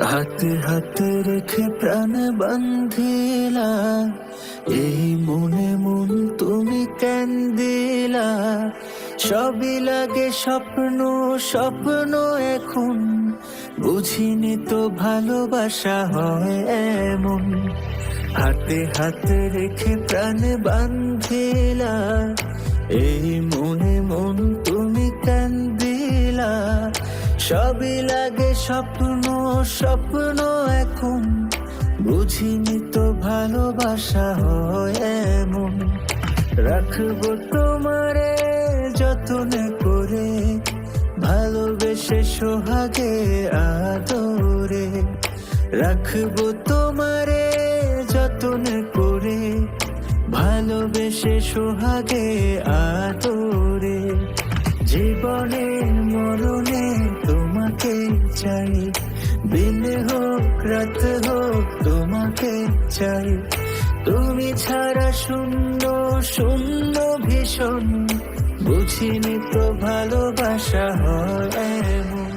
হাতে হাতে রেখে প্রাণ বান্ধিলা, এই মনে মন তুমি কেন দিলা? সবই লাগে স্বপ্ন স্বপ্ন এখন, বুঝিনি তো ভালোবাসা হয় এমন। হাতে হাতে রেখে প্রাণ বান্ধিলা, এই মনে মন তুমি কেন দিলা? সবই লাগে স্বপ্ন স্বপ্ন এখন, বুঝিনি তো ভালোবাসা হয় এমন। রাখবো তোমারে যতনে করে, ভালোবেসে সোহাগে আদরে। রাখবো তোমারে যতনে করে, ভালোবেসে সোহাগে আদরে। জীবনে মরণে তোমাকে চাই, দিনে হোক রাত হোক তোমাকে চাই। তুমি ছাড়া শূন্য শূন্য ভীষণ, বুঝিনি তো ভালোবাসা হয় এমন।